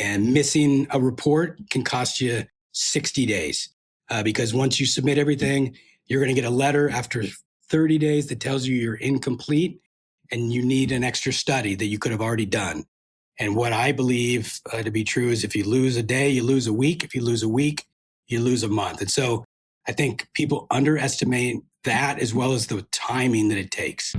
And missing a report can cost you 60 days because once you submit everything, you're going to get a letter after 30 days that tells you you're incomplete and you need an extra study that you could have already done. And what I believe to be true is if you lose a day, you lose a week. If you lose a week, you lose a month. And so I think people underestimate that as well as the timing that it takes.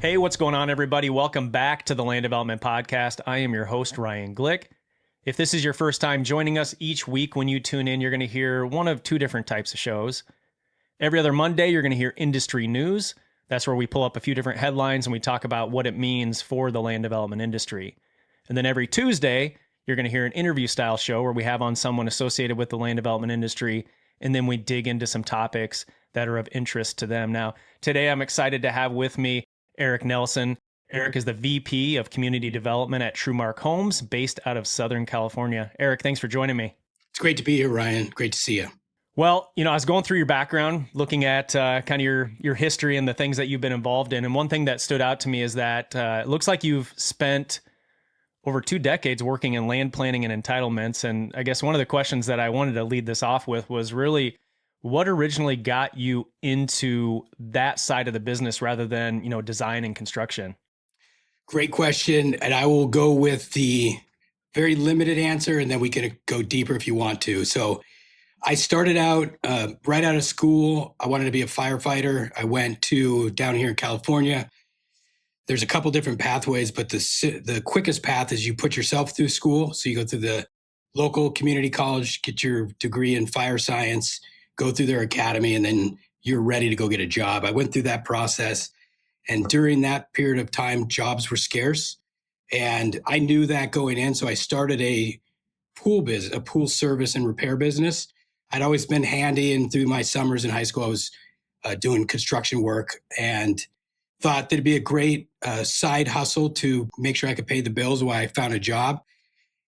Hey, what's going on, everybody? Welcome back to the Land Development Podcast. I am your host, Ryan Glick. If this is your first time joining us, each week when you tune in, you're going to hear one of two different types of shows. Every other Monday, you're going to hear industry news. That's where we pull up a few different headlines and we talk about what it means for the land development industry. And then every Tuesday, you're going to hear an interview-style show where we have on someone associated with the land development industry, and then we dig into some topics that are of interest to them. Now, today I'm excited to have with me Eric Nelson. Eric is the VP of Community Development at Trumark Homes, based out of Southern California. Eric, thanks for joining me. It's great to be here, Ryan. Great to see you. Well, I was going through your background, looking at kind of your history and the things that you've been involved in. And one thing that stood out to me is that it looks like you've spent over 2 decades working in land planning and entitlements. And I guess one of the questions that I wanted to lead this off with was really, what originally got you into that side of the business rather than, design and construction? Great question. And I will go with the very limited answer, and then we can go deeper if you want to. So I started out right out of school. I wanted to be a firefighter. I went to down here in California. There's a couple different pathways, but the quickest path is you put yourself through school. So you go through the local community college, get your degree in fire science, go through their academy, and then you're ready to go get a job. I went through that process. And during that period of time, jobs were scarce. And I knew that going in. So I started a pool business, a pool service and repair business. I'd always been handy. And through my summers in high school, I was doing construction work and thought that it'd be a great side hustle to make sure I could pay the bills while I found a job.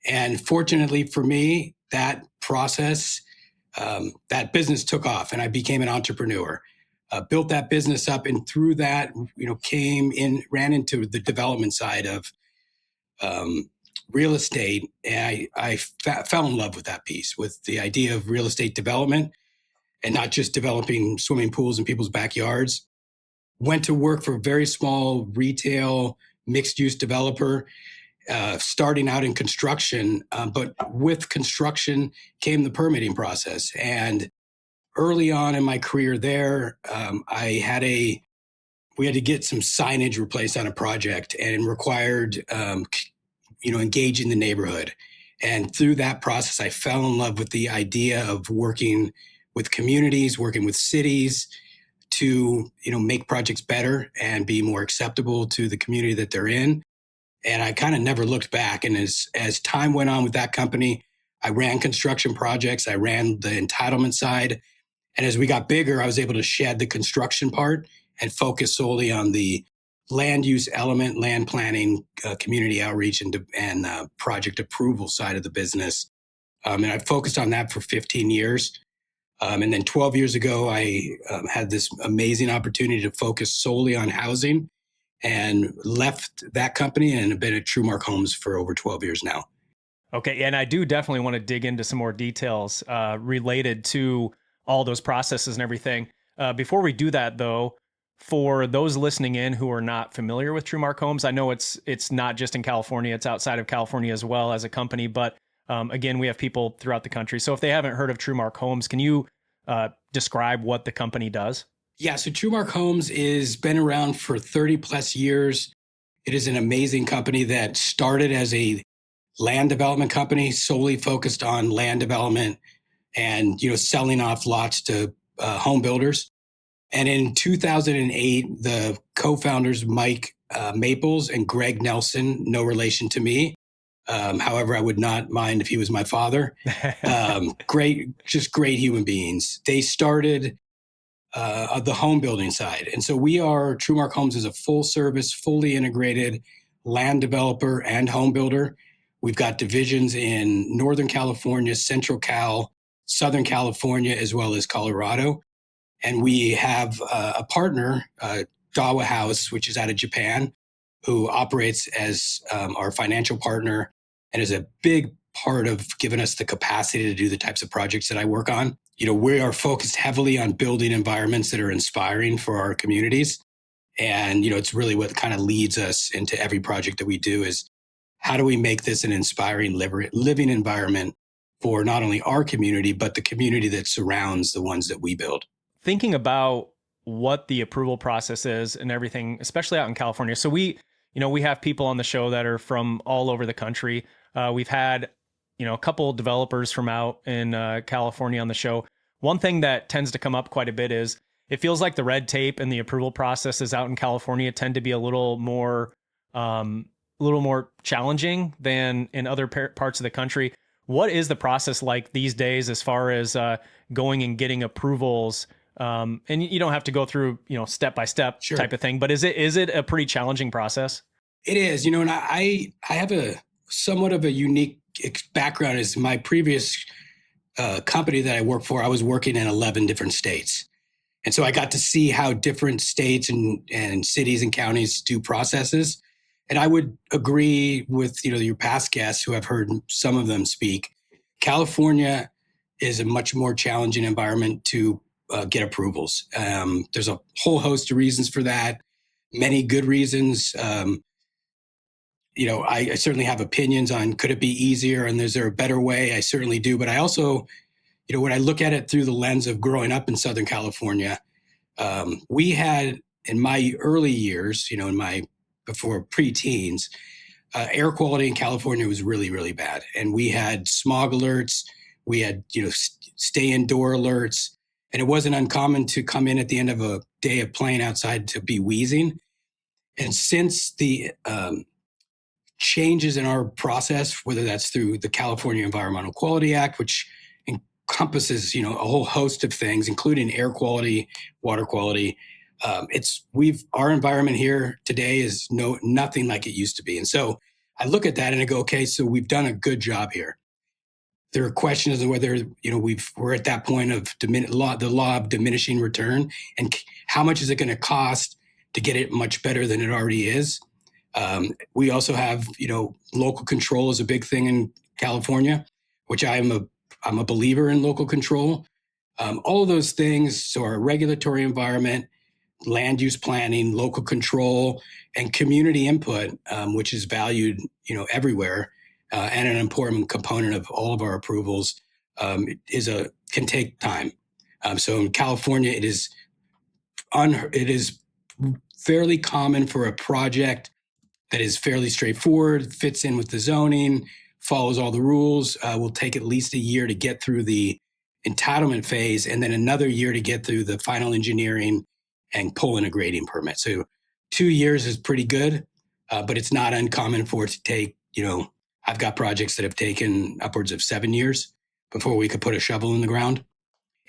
And fortunately for me, that process, that business took off and I became an entrepreneur. Built that business up, and through that, ran into the development side of real estate. And I fell in love with that piece, with the idea of real estate development and not just developing swimming pools in people's backyards. Went to work for a very small retail mixed-use developer, starting out in construction. But with construction came the permitting process. And early on in my career there, we had to get some signage replaced on a project, and it required, engaging the neighborhood. And through that process, I fell in love with the idea of working with communities, working with cities to, make projects better and be more acceptable to the community that they're in. And I kind of never looked back. And as time went on with that company, I ran construction projects. I ran the entitlement side. And as we got bigger, I was able to shed the construction part and focus solely on the land use element, land planning, community outreach, and project approval side of the business. And I focused on that for 15 years. And then 12 years ago, I had this amazing opportunity to focus solely on housing and left that company and have been at Trumark Homes for over 12 years now. Okay. And I do definitely want to dig into some more details related to all those processes and everything. Before we do that, though, for those listening in who are not familiar with Trumark Homes, I know it's not just in California, it's outside of California as well as a company, but again, we have people throughout the country. So if they haven't heard of Trumark Homes, can you describe what the company does? Yeah, so Trumark Homes is been around for 30 plus years. It is an amazing company that started as a land development company, solely focused on land development and selling off lots to home builders. And in 2008, the co-founders Mike Maples and Greg Nelson, no relation to me. However, I would not mind if he was my father. Great human beings. They started the home building side. And so Trumark Homes is a full service, fully integrated land developer and home builder. We've got divisions in Northern California, Central Cal, Southern California, as well as Colorado. And we have a partner, Dawa House, which is out of Japan, who operates as our financial partner and is a big part of giving us the capacity to do the types of projects that I work on. We are focused heavily on building environments that are inspiring for our communities. And, it's really what kind of leads us into every project that we do is how do we make this an inspiring living environment for not only our community, but the community that surrounds the ones that we build. Thinking about what the approval process is and everything, especially out in California. So we have people on the show that are from all over the country. We've had, a couple developers from out in California on the show. One thing that tends to come up quite a bit is it feels like the red tape and the approval processes out in California tend to be a little more challenging than in other parts of the country. What is the process like these days as far as going and getting approvals? And you don't have to go through, step by step type of thing, but is it a pretty challenging process? It is, and I have a somewhat of a unique background. As my previous company that I worked for, I was working in 11 different states. And so I got to see how different states and cities and counties do processes. And I would agree with, your past guests who have heard some of them speak. California is a much more challenging environment to get approvals. There's a whole host of reasons for that, many good reasons. I certainly have opinions on could it be easier and is there a better way? I certainly do. But I also, when I look at it through the lens of growing up in Southern California, we had in my early years, before preteens, air quality in California was really, really bad. And we had smog alerts. We had, stay indoor alerts. And it wasn't uncommon to come in at the end of a day of playing outside to be wheezing. And since the changes in our process, whether that's through the California Environmental Quality Act, which encompasses, a whole host of things, including air quality, water quality, our environment here today is nothing like it used to be. And so I look at that and I go, okay, so we've done a good job here. There are questions of whether, we're at that point of the law of diminishing return, and how much is it going to cost to get it much better than it already is. We also have, local control is a big thing in California, which I'm a believer in local control. All of those things, so our regulatory environment, land use planning, local control, and community input, which is valued, everywhere, and an important component of all of our approvals, can take time. So in California, it is fairly common for a project that is fairly straightforward, fits in with the zoning, follows all the rules, will take at least a year to get through the entitlement phase, and then another year to get through the final engineering and pulling a grading permit. So 2 years is pretty good, but it's not uncommon for it to take, I've got projects that have taken upwards of 7 years before we could put a shovel in the ground.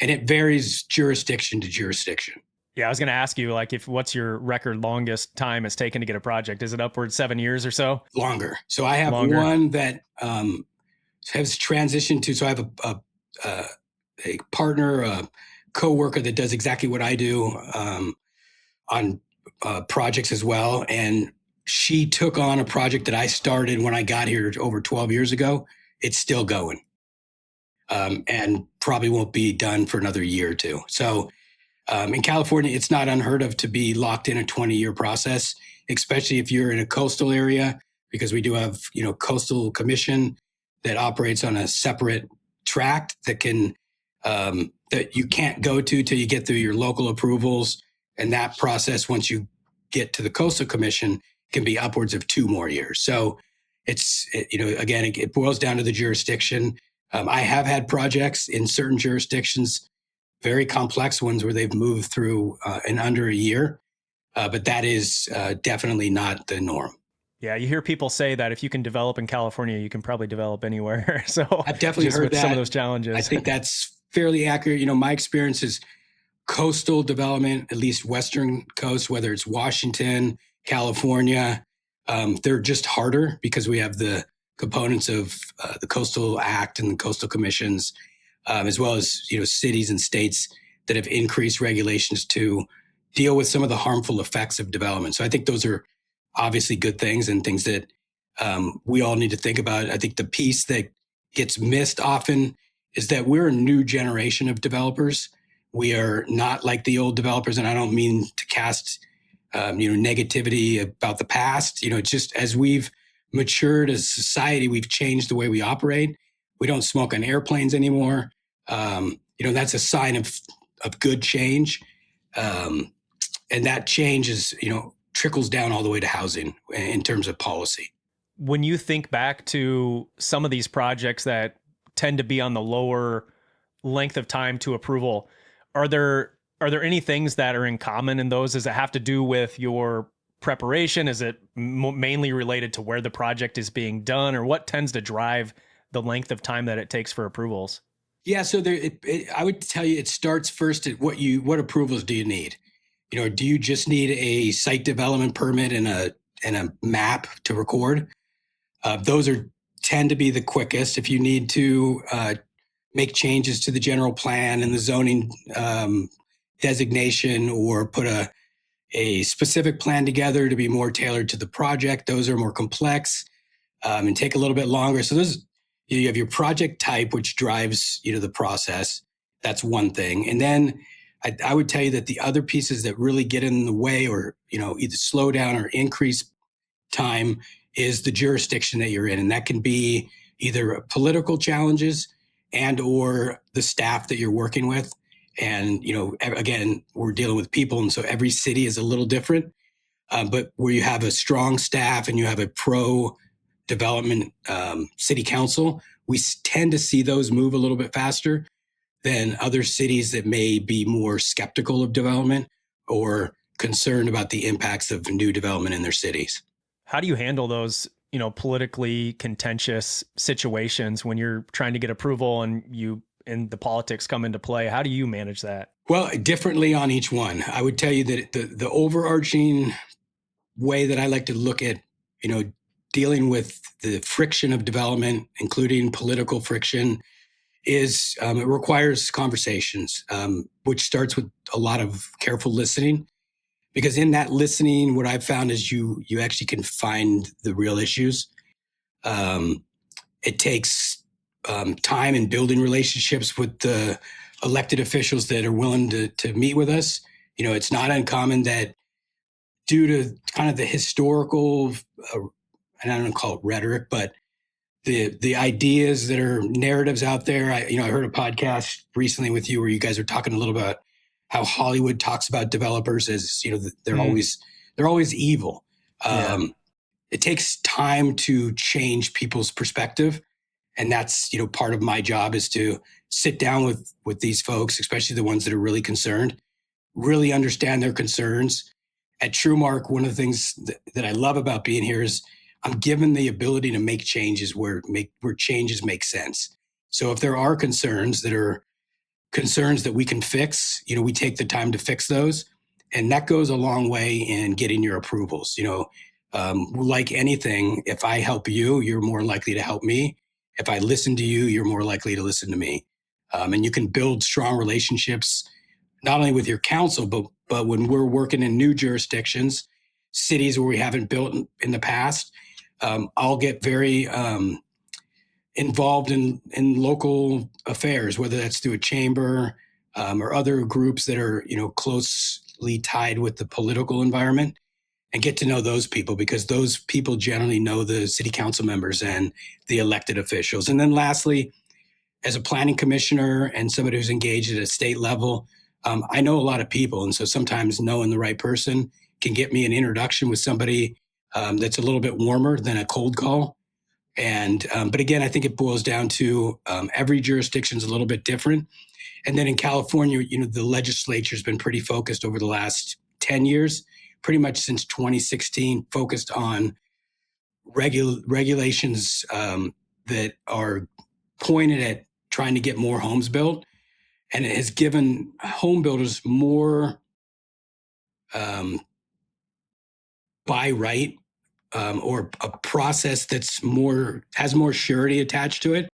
And it varies jurisdiction to jurisdiction. Yeah, I was going to ask you, what's your record longest time it's taken to get a project? Is it upwards 7 years or so? Longer. So I have one that has transitioned to, so I have a partner, a coworker that does exactly what I do on projects as well. And she took on a project that I started when I got here over 12 years ago. It's still going, and probably won't be done for another year or two. So in California, it's not unheard of to be locked in a 20-year process, especially if you're in a coastal area, because we do have, coastal commission that operates on a separate tract that can that you can't go to till you get through your local approvals. And that process, once you get to the coastal commission, can be upwards of 2 more years. So again, it boils down to the jurisdiction. I have had projects in certain jurisdictions, very complex ones where they've moved through in under a year, but that is definitely not the norm. Yeah, you hear people say that if you can develop in California, you can probably develop anywhere. So I've definitely heard that. Some of those challenges. I think that's fairly accurate. My experience is coastal development, at least Western coast, whether it's Washington, California, they're just harder because we have the components of the Coastal Act and the coastal commissions, as well as cities and states that have increased regulations to deal with some of the harmful effects of development. So I think those are obviously good things and things that we all need to think about. I think the piece that gets missed often is that we're a new generation of developers. We are not like the old developers, and I don't mean to cast negativity about the past. It's just as we've matured as a society, we've changed the way we operate. We don't smoke on airplanes anymore. That's a sign of good change, and that change is trickles down all the way to housing in terms of policy. When you think back to some of these projects that tend to be on the lower length of time to approval, are there any things that are in common in those? Does it have to do with your preparation? Is it mainly related to where the project is being done, or what tends to drive the length of time that it takes for approvals? Yeah, so I would tell you it starts first at what approvals do you need? Do you just need a site development permit and a map to record? Those tend to be the quickest. If you need to make changes to the general plan and the zoning designation, or put a specific plan together to be more tailored to the project, those are more complex and take a little bit longer. So you have your project type, which drives the process. That's one thing. And then I would tell you that the other pieces that really get in the way, or either slow down or increase time, is the jurisdiction that you're in. And that can be either political challenges and or the staff that you're working with. And again, we're dealing with people, and so every city is a little different. But where you have a strong staff and you have a pro development city council, we tend to see those move a little bit faster than other cities that may be more skeptical of development or concerned about the impacts of new development in their cities. How do you handle those, politically contentious situations when you're trying to get approval and the politics come into play? How do you manage that? Well, differently on each one. I would tell you that the overarching way that I like to look at, dealing with the friction of development, including political friction, is it requires conversations, which starts with a lot of careful listening. Because in that listening, what I've found is you actually can find the real issues. It takes time in building relationships with the elected officials that are willing to meet with us. It's not uncommon that due to kind of the historical, and I don't call it rhetoric, but the ideas that are narratives out there. I heard a podcast recently with you where you guys are talking a little about how Hollywood talks about developers as they're always evil. It takes time to change people's perspective, and that's part of my job is to sit down with these folks, especially the ones that are really concerned, really understand their concerns. At Trumark, one of the things that I love about being here is I'm given the ability to make changes where changes make sense. So if there are concerns that we can fix, we take the time to fix those. And that goes a long way in getting your approvals. Like anything, if I help you, you're more likely to help me. If I listen to you, you're more likely to listen to me. And you can build strong relationships, not only with your council, but when we're working in new jurisdictions, cities where we haven't built in the past, I'll get very involved in local affairs, whether that's through a chamber or other groups that are closely tied with the political environment, and get to know those people, because those people generally know the city council members and the elected officials. And then lastly, as a planning commissioner and somebody who's engaged at a state level, I know a lot of people, and so sometimes knowing the right person can get me an introduction with somebody that's a little bit warmer than a cold call. And but again, I think it boils down to every jurisdiction is a little bit different. And then in California, the legislature's been pretty focused over the last 10 years, pretty much since 2016, focused on regulations that are pointed at trying to get more homes built. And it has given home builders more by right or a process that's has more surety attached to it,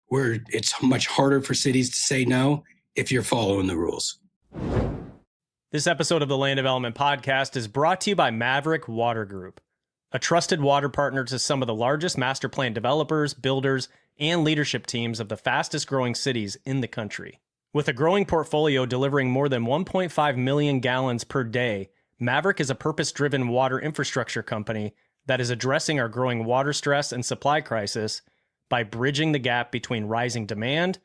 where it's much harder for cities to say no if you're following the rules. This episode of the Land Development Podcast is brought to you by Maverick Water Group, a trusted water partner to some of the largest master plan developers, builders, and leadership teams of the fastest growing cities in the country. With a growing portfolio delivering more than 1.5 million gallons per day, Maverick is a purpose-driven water infrastructure company that is addressing our growing water stress and supply crisis by bridging the gap between rising demand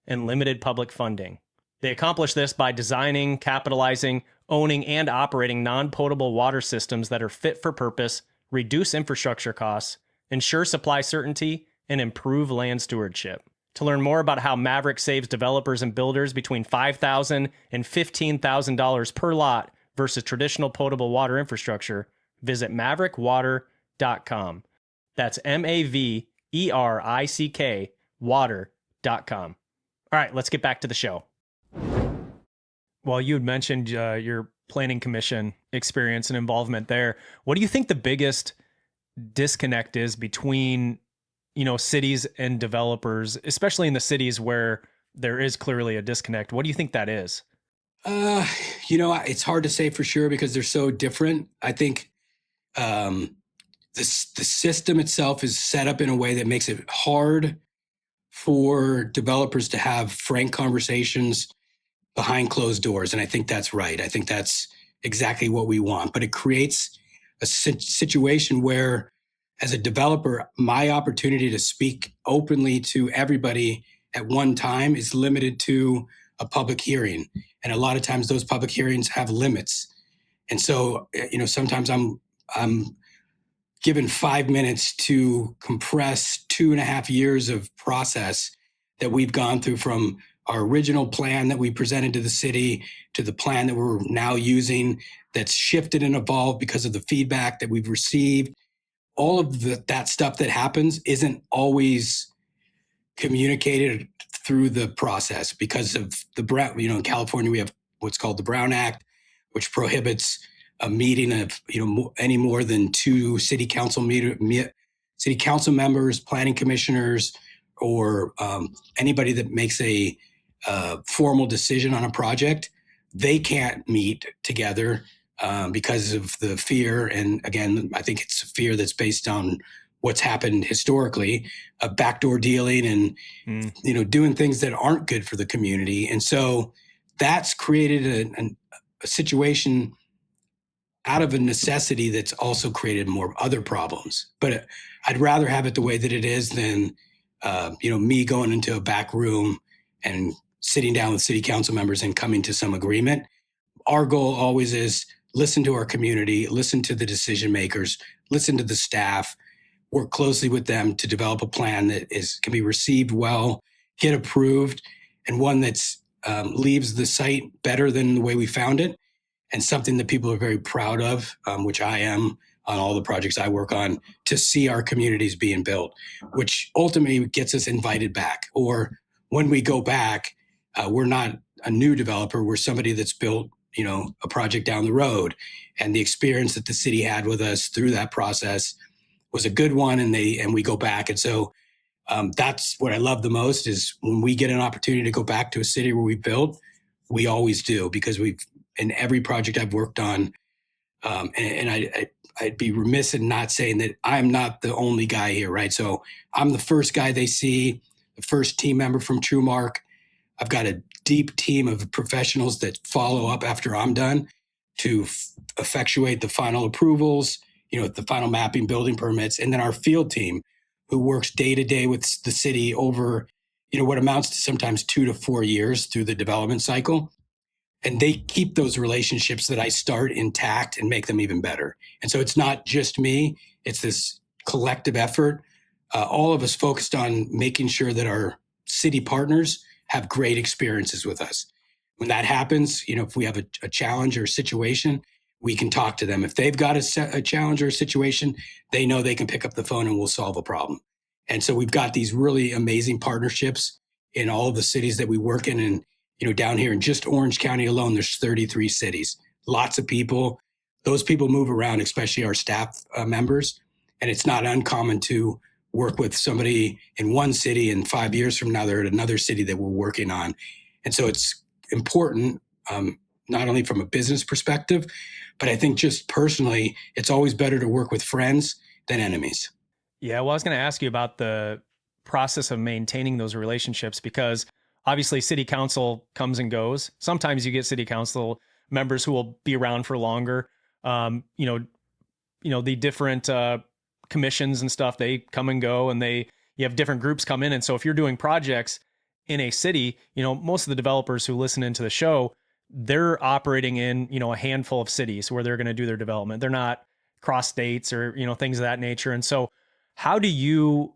and limited public funding. They accomplish this by designing, capitalizing, owning, and operating non-potable water systems that are fit for purpose, reduce infrastructure costs, ensure supply certainty, and improve land stewardship. To learn more about how Maverick saves developers and builders between $5,000 and $15,000 per lot versus traditional potable water infrastructure, visit maverickwater.com. That's MAVERICK water.com. All right, let's get back to the show. Well, you had mentioned your planning commission experience and involvement there. What do you think the biggest disconnect is between, cities and developers, especially in the cities where there is clearly a disconnect? What do you think that is? It's hard to say for sure because they're so different. I think the system itself is set up in a way that makes it hard for developers to have frank conversations behind closed doors. And I think that's right. I think that's exactly what we want. But it creates a situation where, as a developer, my opportunity to speak openly to everybody at one time is limited to a public hearing. And a lot of times those public hearings have limits. And so, sometimes I'm given 5 minutes to compress 2.5 years of process that we've gone through, from our original plan that we presented to the city to the plan that we're now using, that's shifted and evolved because of the feedback that we've received. All of that stuff that happens isn't always communicated through the process because of the Brown. In California, we have what's called the Brown Act, which prohibits a meeting of any more than 2 city council members, planning commissioners, or anybody that makes a formal decision on a project. They can't meet together because of the fear. And again, I think it's a fear that's based on what's happened historically, backdoor dealing and doing things that aren't good for the community. And so that's created a situation out of a necessity that's also created more other problems. But I'd rather have it the way that it is than me going into a back room and sitting down with city council members and coming to some agreement. Our goal always is listen to our community, listen to the decision makers, listen to the staff, work closely with them to develop a plan that can be received well, get approved, and one that's leaves the site better than the way we found it, and something that people are very proud of, which I am on all the projects I work on, to see our communities being built, which ultimately gets us invited back. Or when we go back, we're not a new developer, we're somebody that's built a project down the road, and the experience that the city had with us through that process was a good one, and we go back. And so that's what I love the most, is when we get an opportunity to go back to a city where we built, we always do, because in every project I've worked on, I'd be remiss in not saying that I'm not the only guy here, right? So I'm the first guy they see, the first team member from Trumark. I've got a deep team of professionals that follow up after I'm done to effectuate the final approvals, the final mapping, building permits, and then our field team, who works day to day with the city over, what amounts to sometimes 2 to 4 years through the development cycle. And they keep those relationships that I start intact and make them even better. And so it's not just me, it's this collective effort, all of us focused on making sure that our city partners have great experiences with us. When that happens, if we have a challenge or a situation, we can talk to them. If they've got a challenge or a situation, they know they can pick up the phone and we'll solve a problem. And so we've got these really amazing partnerships in all of the cities that we work in. And down here in just Orange County alone, there's 33 cities, lots of people. Those people move around, especially our staff members. And it's not uncommon to work with somebody in one city and 5 years from now, they're at another city that we're working on. And so it's important, not only from a business perspective, but I think just personally, it's always better to work with friends than enemies. Yeah, well, I was going to ask you about the process of maintaining those relationships because obviously city council comes and goes. Sometimes you get city council members who will be around for longer. Um, you know, the different commissions and stuff, they come and go, and you have different groups come in. And so if you're doing projects in a city, most of the developers who listen into the show, they're operating in, a handful of cities where they're going to do their development. They're not cross states or, things of that nature. And so how do you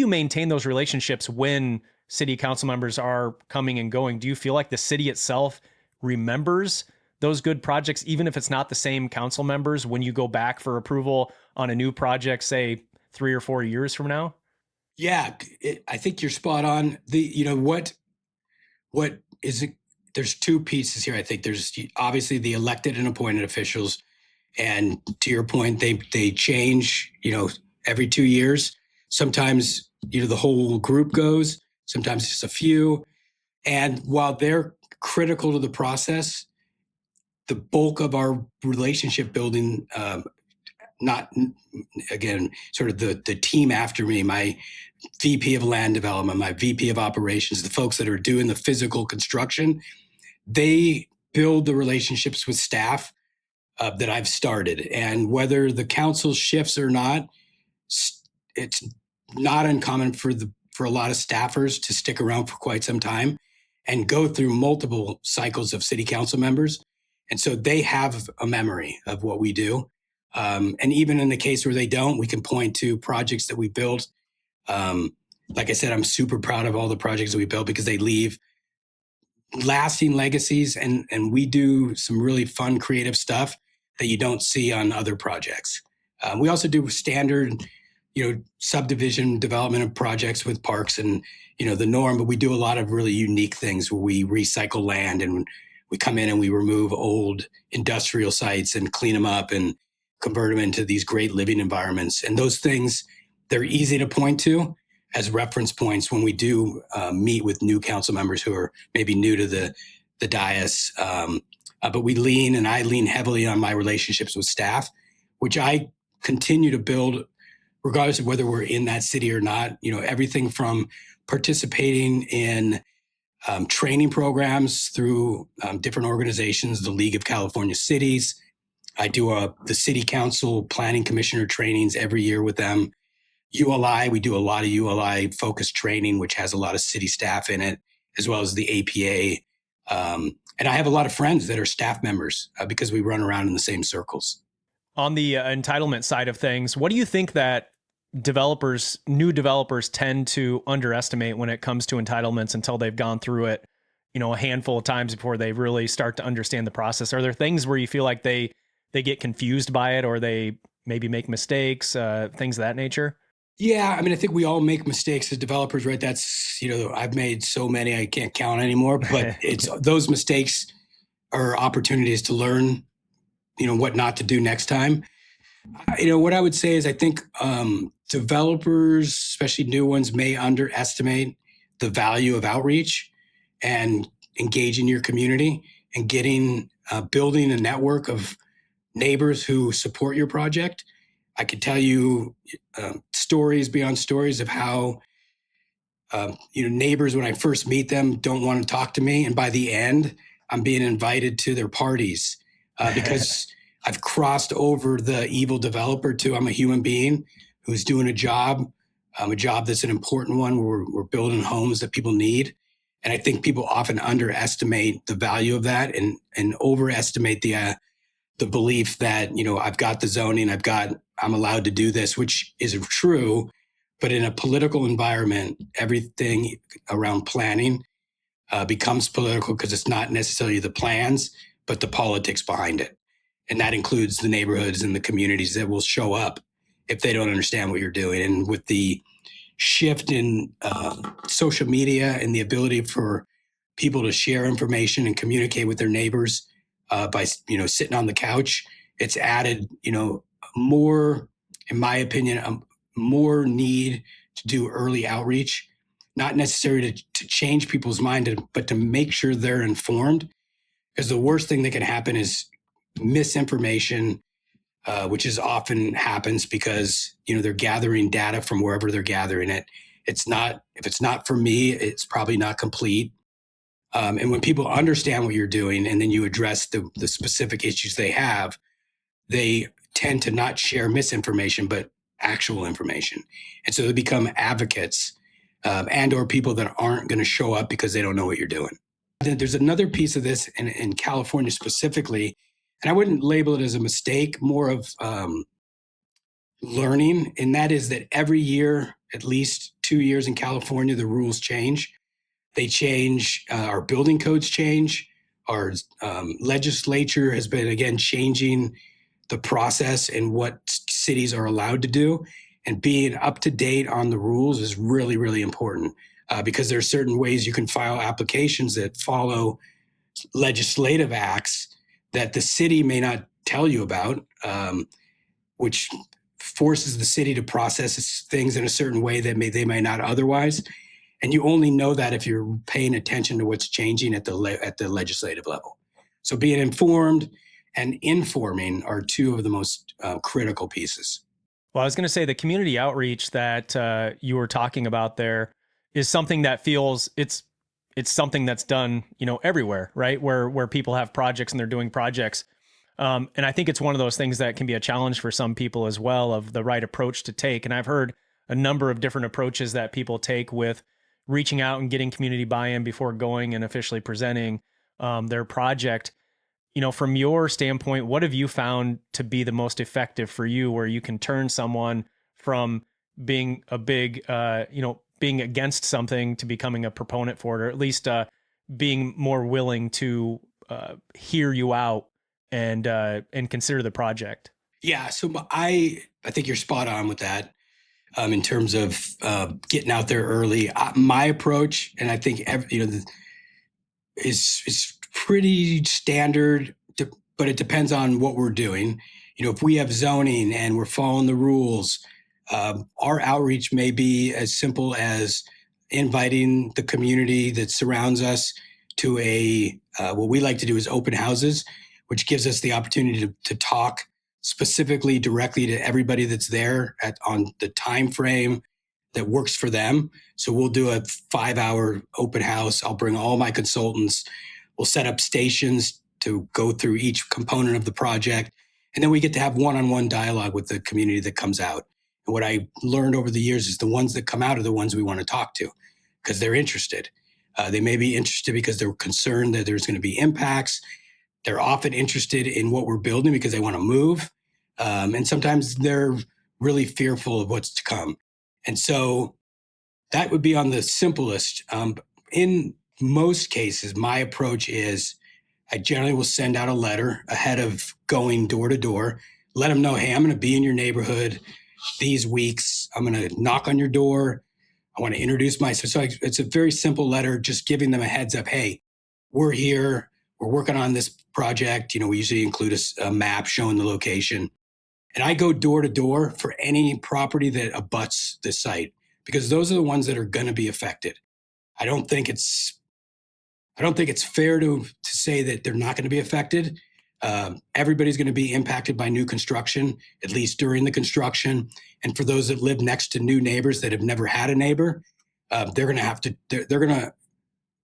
maintain those relationships when city council members are coming and going? Do you feel like the city itself remembers those good projects, even if it's not the same council members, when you go back for approval on a new project, say 3 or 4 years from now? Yeah, I think you're spot on. What is it? There's two pieces here. I think there's obviously the elected and appointed officials, and to your point, they change, every 2 years. Sometimes, the whole group goes, sometimes just a few. And while they're critical to the process, the bulk of our relationship building, not again, sort of the team after me, my VP of land development, my VP of operations, the folks that are doing the physical construction, they build the relationships with staff that I've started. And whether the council shifts or not, it's not uncommon for a lot of staffers to stick around for quite some time and go through multiple cycles of city council members. And so they have a memory of what we do. And even in the case where they don't, we can point to projects that we built. Like I said, I'm super proud of all the projects that we built because they leave lasting legacies, and we do some really fun, creative stuff that you don't see on other projects. We also do standard, subdivision development of projects with parks and, the norm, but we do a lot of really unique things where we recycle land and we come in and we remove old industrial sites and clean them up and convert them into these great living environments. And those things, they're easy to point to as reference points when we do meet with new council members who are maybe new to the dais. But I lean heavily on my relationships with staff, which I continue to build regardless of whether we're in that city or not. Everything from participating in training programs through different organizations, the League of California Cities. I do the city council planning commissioner trainings every year with them. ULI, we do a lot of ULI focused training, which has a lot of city staff in it, as well as the APA. And I have a lot of friends that are staff members because we run around in the same circles. On the entitlement side of things, what do you think that new developers tend to underestimate when it comes to entitlements until they've gone through it, a handful of times before they really start to understand the process? Are there things where you feel like they get confused by it, or they maybe make mistakes, things of that nature? Yeah, I mean, I think we all make mistakes as developers, right? That's, I've made so many I can't count anymore, but it's those mistakes are opportunities to learn, what not to do next time. What I would say is I think developers, especially new ones, may underestimate the value of outreach and engaging your community and building a network of neighbors who support your project. I could tell you stories beyond stories of how neighbors, when I first meet them, don't want to talk to me, and by the end, I'm being invited to their parties because I've crossed over the evil developer to I'm a human being who's doing a job that's an important one where we're building homes that people need. And I think people often underestimate the value of that and overestimate the belief that, I've got the zoning, I'm allowed to do this, which is true. But in a political environment, everything around planning becomes political because it's not necessarily the plans, but the politics behind it. And that includes the neighborhoods and the communities that will show up if they don't understand what you're doing. And with the shift in social media and the ability for people to share information and communicate with their neighbors by sitting on the couch, it's added more in my opinion, more need to do early outreach, not necessarily to change people's mind, but to make sure they're informed. Because the worst thing that can happen is misinformation, which is often happens because they're gathering data from wherever they're gathering it. It's not if it's not for me, it's probably not complete. And when people understand what you're doing, and then you address the specific issues they tend to not share misinformation, but actual information. And so they become advocates and or people that aren't going to show up because they don't know what you're doing. Then there's another piece of this in California specifically, and I wouldn't label it as a mistake, more of learning. And that is that every year, at least 2 years in California, the rules change. They change, our building codes change. Our legislature has been, again, changing the process and what cities are allowed to do. And being up to date on the rules is really, really important because there are certain ways you can file applications that follow legislative acts that the city may not tell you about, which forces the city to process things in a certain way that they may not otherwise. And you only know that if you're paying attention to what's changing at the legislative level. So being informed and informing are two of the most critical pieces. Well, I was going to say the community outreach that you were talking about there is something that feels it's something that's done, everywhere, right? Where people have projects and they're doing projects. And I think it's one of those things that can be a challenge for some people as well, of the right approach to take. And I've heard a number of different approaches that people take with reaching out and getting community buy-in before going and officially presenting their project. From your standpoint, what have you found to be the most effective for you, where you can turn someone from being a big, being against something to becoming a proponent for it, or at least being more willing to hear you out and consider the project? Yeah, so I think you're spot on with that in terms of getting out there early. My approach, and I think is pretty standard, but it depends on what we're doing. If we have zoning and we're following the rules, our outreach may be as simple as inviting the community that surrounds us to what we like to do is open houses, which gives us the opportunity to talk specifically directly to everybody that's there on the time frame that works for them. So we'll do a 5-hour open house. I'll bring all my consultants. We'll set up stations to go through each component of the project. And then we get to have one-on-one dialogue with the community that comes out. And what I learned over the years is the ones that come out are the ones we want to talk to because they're interested. They may be interested because they're concerned that there's going to be impacts. They're often interested in what we're building because they want to move. And sometimes they're really fearful of what's to come. And so that would be on the simplest. In most cases, my approach is I generally will send out a letter ahead of going door to door, let them know, hey, I'm going to be in your neighborhood these weeks. I'm going to knock on your door. I want to introduce myself. So it's a very simple letter, just giving them a heads up. Hey, we're here. We're working on this project. We usually include a map showing the location. And I go door to door for any property that abuts the site, because those are the ones that are going to be affected. I don't think it's fair to say that they're not going to be affected. Everybody's going to be impacted by new construction, at least during the construction. And for those that live next to new neighbors that have never had a neighbor, they're going to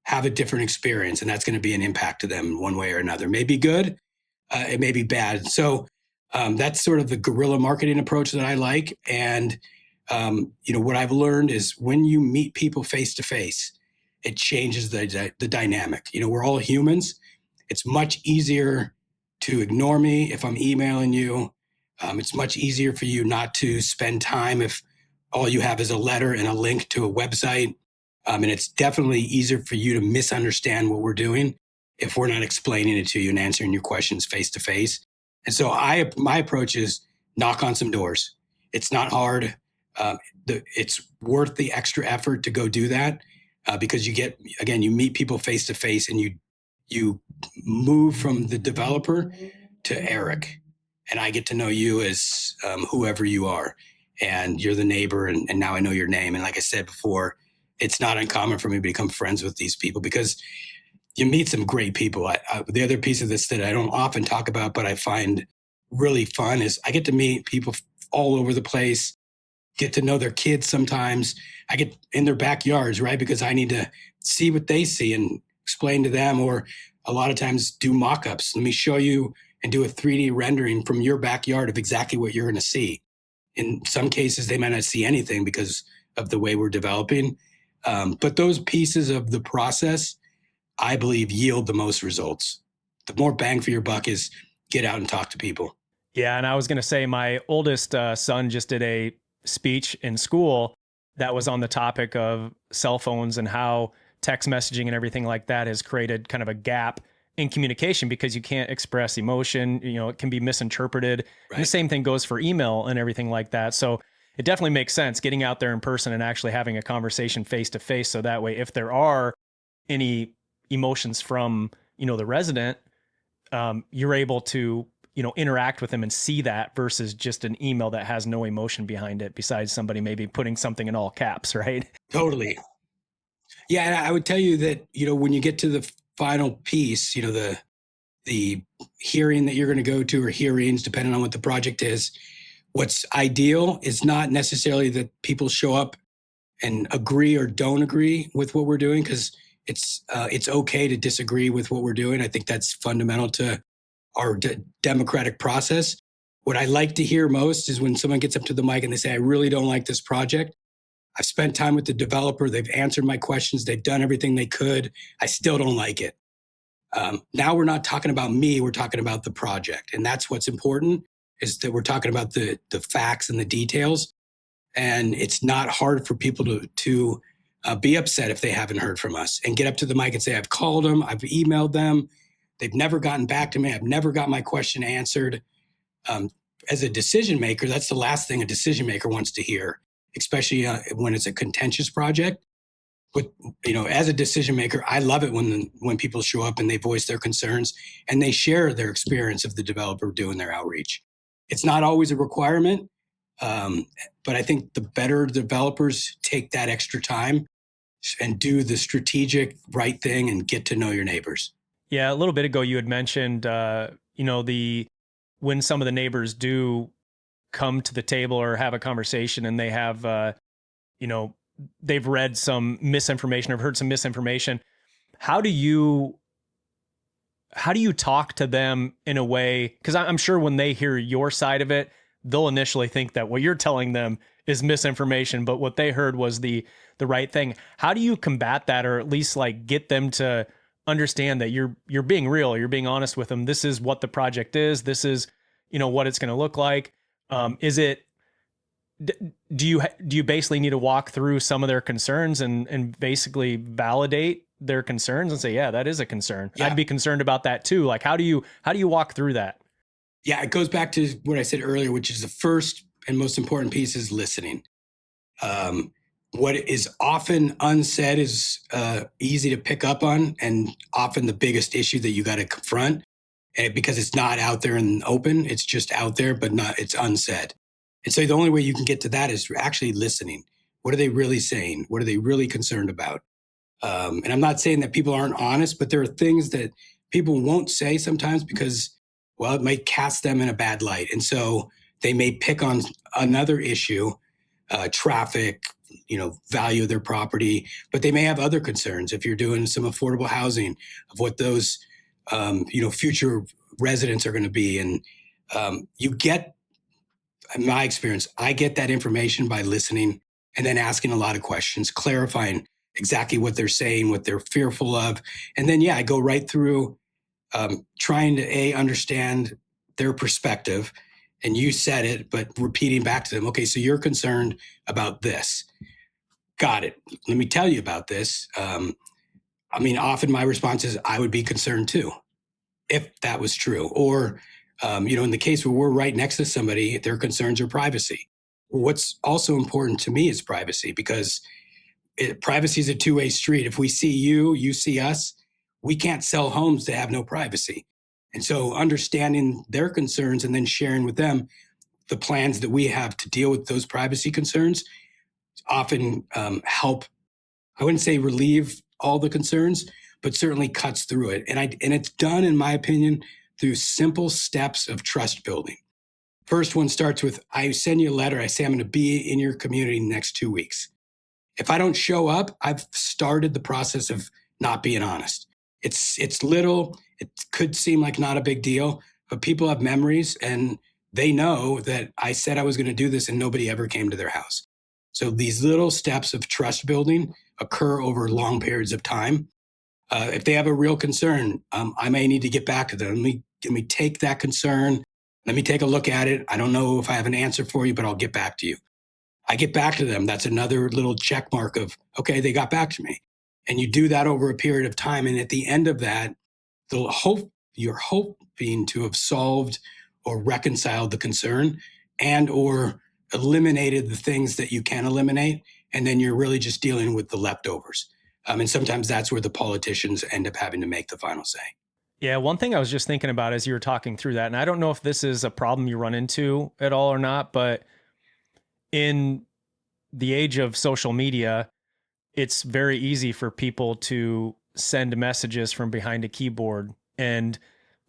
have a different experience, and that's going to be an impact to them one way or another. It may be good, it may be bad. So that's sort of the guerrilla marketing approach that I like. And what I've learned is when you meet people face to face, it changes the dynamic. We're all humans. It's much easier to ignore me if I'm emailing you. It's much easier for you not to spend time if all you have is a letter and a link to a website. And it's definitely easier for you to misunderstand what we're doing if we're not explaining it to you and answering your questions face to face. And so my approach is knock on some doors. It's not hard. It's worth the extra effort to go do that because you meet people face to face, and you move from the developer to Eric. and I get to know you as whoever you are, and you're the neighbor, and now I know your name. And like I said before, it's not uncommon for me to become friends with these people because you meet some great people. The other piece of this that I don't often talk about, but I find really fun is I get to meet people all over the place, get to know their kids sometimes. I get in their backyards, right? Because I need to see what they see and explain to them, or a lot of times do mock ups. Let me show you and do a 3D rendering from your backyard of exactly what you're going to see. In some cases, they might not see anything because of the way we're developing. But those pieces of the process, I believe, yield the most results. The more bang for your buck is get out and talk to people. Yeah, and I was going to say my oldest son just did a speech in school that was on the topic of cell phones and how text messaging and everything like that has created kind of a gap in communication because you can't express emotion. You know, it can be misinterpreted. Right. And the same thing goes for email and everything like that. So it definitely makes sense getting out there in person and actually having a conversation face to face. So that way, if there are any emotions from, you know, the resident, you're able to, you know, interact with them and see that versus just an email that has no emotion behind it besides somebody maybe putting something in all caps, right? Totally. Yeah, and I would tell you that, you know, when you get to the final piece, you know, the hearing that you're going to go to, or hearings, depending on what the project is, what's ideal is not necessarily that people show up and agree or don't agree with what we're doing, because it's okay to disagree with what we're doing. I think that's fundamental to our democratic process. What I like to hear most is when someone gets up to the mic and they say, I really don't like this project. I've spent time with the developer. They've answered my questions. They've done everything they could. I still don't like it. Now we're not talking about me. We're talking about the project. And that's what's important, is that we're talking about the facts and the details. And it's not hard for people to be upset if they haven't heard from us, and get up to the mic and say, I've called them, I've emailed them. They've never gotten back to me. I've never got my question answered. As a decision maker, that's the last thing a decision maker wants to hear, especially when it's a contentious project. But, you know, as a decision maker, I love it when people show up and they voice their concerns and they share their experience of the developer doing their outreach. It's not always a requirement, but I think the better developers take that extra time and do the strategic right thing and get to know your neighbors. Yeah, a little bit ago you had mentioned, you know, when some of the neighbors do come to the table or have a conversation and they have, you know, they've read some misinformation or heard some misinformation. How do you talk to them in a way? Because I'm sure when they hear your side of it, they'll initially think that what you're telling them is misinformation, but what they heard was the right thing. How do you combat that, or at least like get them to understand that you're being real, you're being honest with them? This is what the project is. This is, you know, what it's going to look like. Is it? Do you basically need to walk through some of their concerns and basically validate their concerns and say, yeah, that is a concern. Yeah. I'd be concerned about that too. Like, how do you walk through that? Yeah, it goes back to what I said earlier, which is the first and most important piece is listening. What is often unsaid is easy to pick up on, and often the biggest issue that you got to confront, because it's not out there in the open. It's just out there, but it's unsaid. And so the only way you can get to that is actually listening. What are they really saying? What are they really concerned about? And I'm not saying that people aren't honest, but there are things that people won't say sometimes because, well, it might cast them in a bad light. And so they may pick on another issue, traffic, you know, value of their property, but they may have other concerns. If you're doing some affordable housing, of what those, you know, future residents are going to be. And you get, in my experience, I get that information by listening and then asking a lot of questions, clarifying exactly what they're saying, what they're fearful of. And then, yeah, I go right through trying to understand their perspective. And you said it, but repeating back to them, okay, so you're concerned about this. Got it. Let me tell you about this. I mean, often my response is, I would be concerned too, if that was true. Or, you know, in the case where we're right next to somebody, their concerns are privacy. What's also important to me is privacy, because privacy is a two-way street. If we see you, you see us, we can't sell homes to have no privacy. And so understanding their concerns and then sharing with them the plans that we have to deal with those privacy concerns often help, I wouldn't say relieve all the concerns, but certainly cuts through it. And it's done, in my opinion, through simple steps of trust building. First one starts with, I send you a letter. I say, I'm going to be in your community in the next 2 weeks. If I don't show up, I've started the process of not being honest. It's little, it could seem like not a big deal, but people have memories and they know that I said I was going to do this and nobody ever came to their house. So these little steps of trust building occur over long periods of time. If they have a real concern, I may need to get back to them. Let me take that concern. Let me take a look at it. I don't know if I have an answer for you, but I'll get back to you. I get back to them. That's another little check mark of, okay, they got back to me. And you do that over a period of time. And at the end of that, you're hoping to have solved or reconciled the concern and or eliminated the things that you can eliminate. And then you're really just dealing with the leftovers. And sometimes that's where the politicians end up having to make the final say. Yeah, one thing I was just thinking about as you were talking through that, and I don't know if this is a problem you run into at all or not, but in the age of social media, it's very easy for people to send messages from behind a keyboard and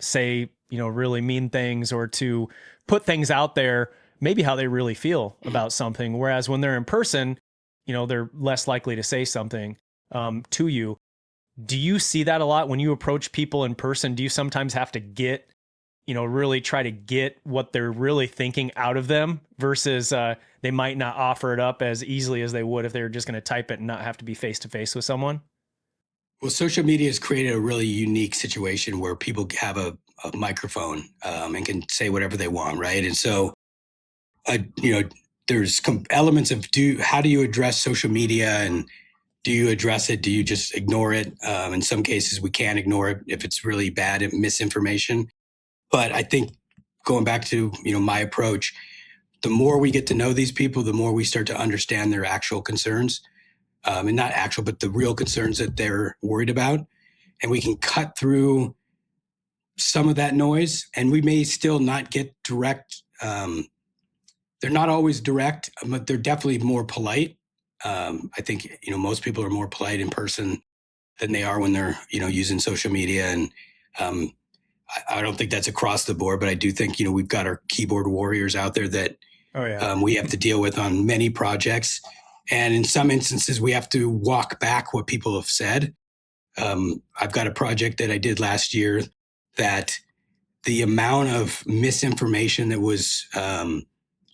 say, really mean things or to put things out there, maybe how they really feel about something. Whereas when they're in person, they're less likely to say something to you. Do you see that a lot when you approach people in person? Do you sometimes have to really try to get what they're really thinking out of them versus they might not offer it up as easily as they would if they were just going to type it and not have to be face to face with someone? Well, social media has created a really unique situation where people have a microphone and can say whatever they want, right? And so, there's elements of how do you address social media, and do you address it? Do you just ignore it? In some cases, we can't ignore it if it's really bad misinformation. But I think going back to my approach, the more we get to know these people, the more we start to understand their actual concerns, and not actual, but the real concerns that they're worried about, and we can cut through some of that noise. And we may still not get direct. They're not always direct, but they're definitely more polite. I think most people are more polite in person than they are when they're using social media, and I don't think that's across the board, but I do think we've got our keyboard warriors out there that we have to deal with on many projects, and in some instances we have to walk back what people have said. I've got a project that I did last year that the amount of misinformation that was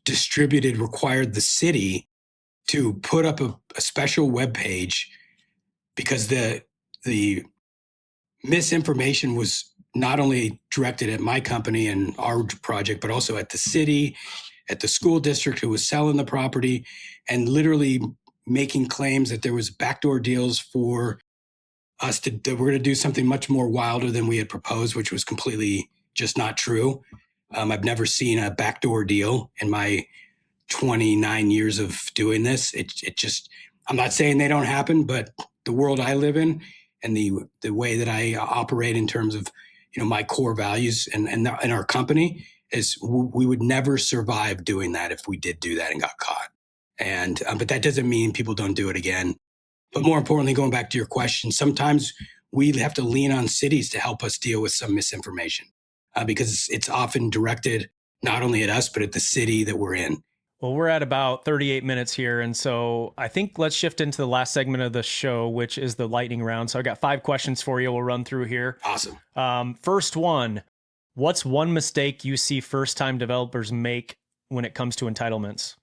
distributed required the city to put up a special web page because the misinformation was not only directed at my company and our project, but also at the city, at the school district who was selling the property, and literally making claims that there was backdoor deals for us that we're going to do something much more wilder than we had proposed, which was completely just not true. I've never seen a backdoor deal in my 29 years of doing this. It just, I'm not saying they don't happen, but the world I live in and the way that I operate in terms of, my core values and our company is we would never survive doing that if we did do that and got caught. And, but that doesn't mean people don't do it again. But more importantly, going back to your question, sometimes we have to lean on cities to help us deal with some misinformation because it's often directed not only at us, but at the city that we're in. Well, we're at about 38 minutes here. And so I think let's shift into the last segment of the show, which is the lightning round. So I got 5 questions for you. We'll run through here. Awesome. First one, what's one mistake you see first-time developers make when it comes to entitlements?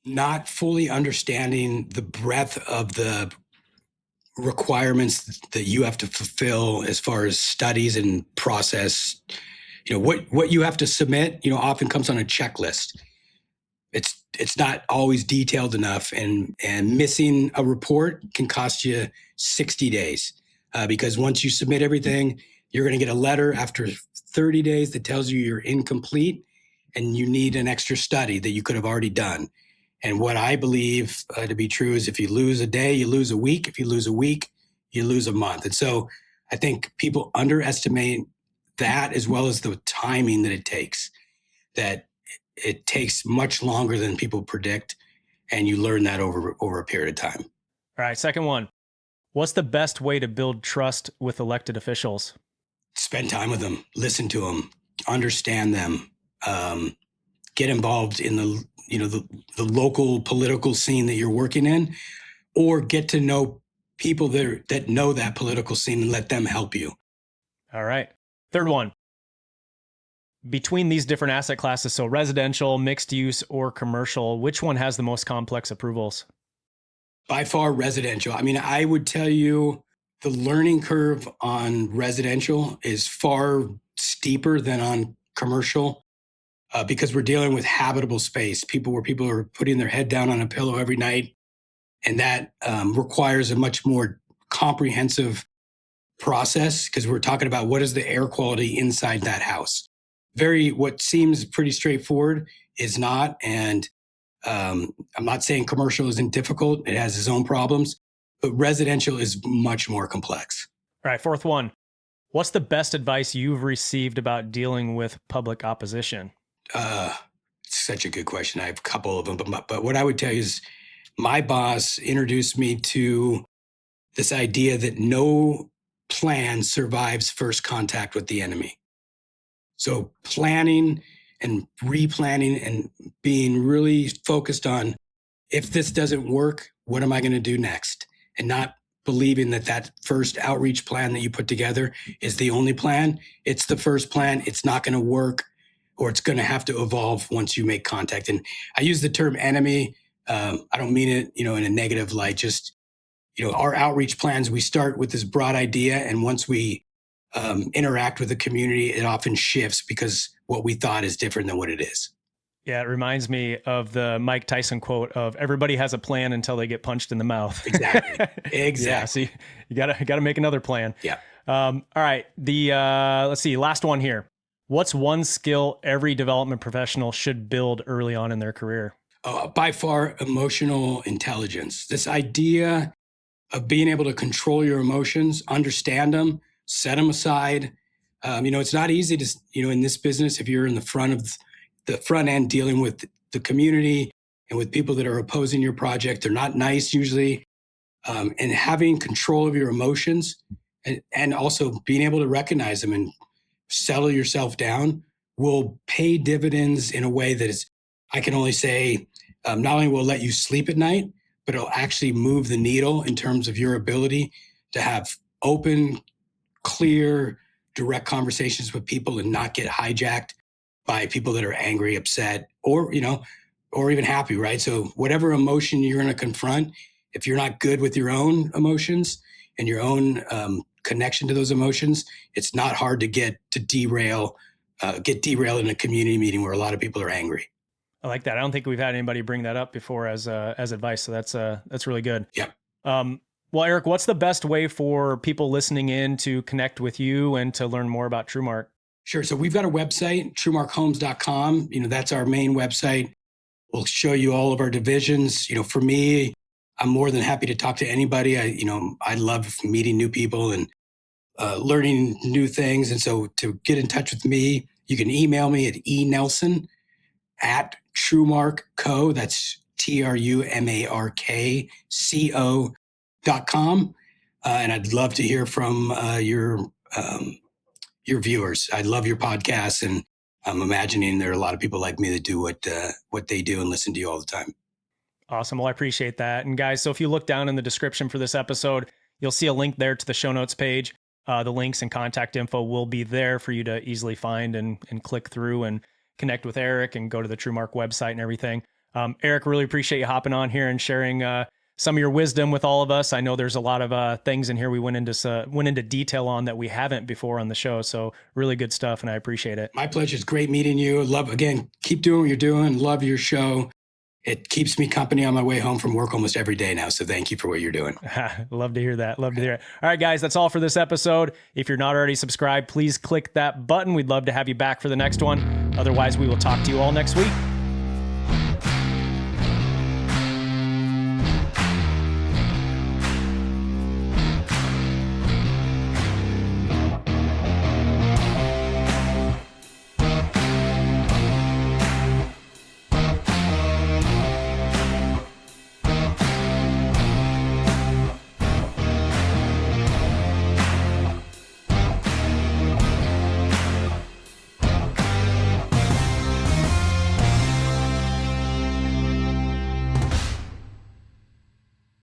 Not fully understanding the breadth of the requirements that you have to fulfill as far as studies and process. What you have to submit, often comes on a checklist. It's not always detailed enough, and missing a report can cost you 60 days because once you submit everything, you're going to get a letter after 30 days that tells you you're incomplete and you need an extra study that you could have already done. And what I believe to be true is if you lose a day, you lose a week. If you lose a week, you lose a month. And so I think people underestimate that, as well as the timing that it takes, that it takes much longer than people predict. And you learn that over a period of time. All right. Second one. What's the best way to build trust with elected officials? Spend time with them, listen to them, understand them, get involved in the local political scene that you're working in, or get to know people that know that political scene and let them help you. All right. Third one. Between these different asset classes, so residential, mixed use, or commercial, which one has the most complex approvals? By far, residential. I mean, I would tell you the learning curve on residential is far steeper than on commercial because we're dealing with habitable space, where people are putting their head down on a pillow every night. And that requires a much more comprehensive process because we're talking about what is the air quality inside that house. What seems pretty straightforward is not. And I'm not saying commercial isn't difficult. It has its own problems, but residential is much more complex. All right. Fourth one. What's the best advice you've received about dealing with public opposition? It's such a good question. I have a couple of them, but what I would tell you is my boss introduced me to this idea that no plan survives first contact with the enemy. So planning and replanning and being really focused on, if this doesn't work, what am I going to do next? And not believing that first outreach plan that you put together is the only plan. It's the first plan. It's not going to work, or it's going to have to evolve once you make contact. And I use the term enemy. I don't mean it, in a negative light. Just, our outreach plans, we start with this broad idea. And once we interact with the community, it often shifts because what we thought is different than what it is. Yeah, it reminds me of the Mike Tyson quote of "Everybody has a plan until they get punched in the mouth." Exactly. Yeah, see, you gotta make another plan. Yeah. All right. Let's see. Last one here. What's one skill every development professional should build early on in their career? By far, emotional intelligence. This idea of being able to control your emotions, understand them, set them aside. It's not easy to, in this business, if you're in the front end dealing with the community and with people that are opposing your project, they're not nice usually. And having control of your emotions and also being able to recognize them and settle yourself down will pay dividends in a way that is, I can only say, not only will it let you sleep at night, but it'll actually move the needle in terms of your ability to have open, clear, direct conversations with people and not get hijacked by people that are angry, upset, or even happy, right? So whatever emotion you're going to confront, if you're not good with your own emotions and your own connection to those emotions, it's not hard to get derailed in a community meeting where a lot of people are angry. I like that. I don't think we've had anybody bring that up before as advice. So that's really good. Yeah. Well, Eric, what's the best way for people listening in to connect with you and to learn more about Trumark? Sure. So we've got a website, trumarkhomes.com. That's our main website. We'll show you all of our divisions. For me, I'm more than happy to talk to anybody. I love meeting new people and learning new things. And so to get in touch with me, you can email me at enelson@trumarkco. That's TRUMARKCO.com. And I'd love to hear from your viewers. I love your podcast, and I'm imagining there are a lot of people like me that do what they do and listen to you all the time. Awesome. Well, I appreciate that. And guys, so if you look down in the description for this episode, you'll see a link there to the show notes page. The links and contact info will be there for you to easily find and click through and connect with Eric and go to the Trumark website and everything. Eric, really appreciate you hopping on here and sharing some of your wisdom with all of us. I know there's a lot of things in here we went into detail on that we haven't before on the show. So really good stuff, and I appreciate it. My pleasure. It's great meeting you. Keep doing what you're doing. Love your show. It keeps me company on my way home from work almost every day now. So thank you for what you're doing. Love to hear that. Love to hear it. All right, guys, that's all for this episode. If you're not already subscribed, please click that button. We'd love to have you back for the next one. Otherwise, we will talk to you all next week.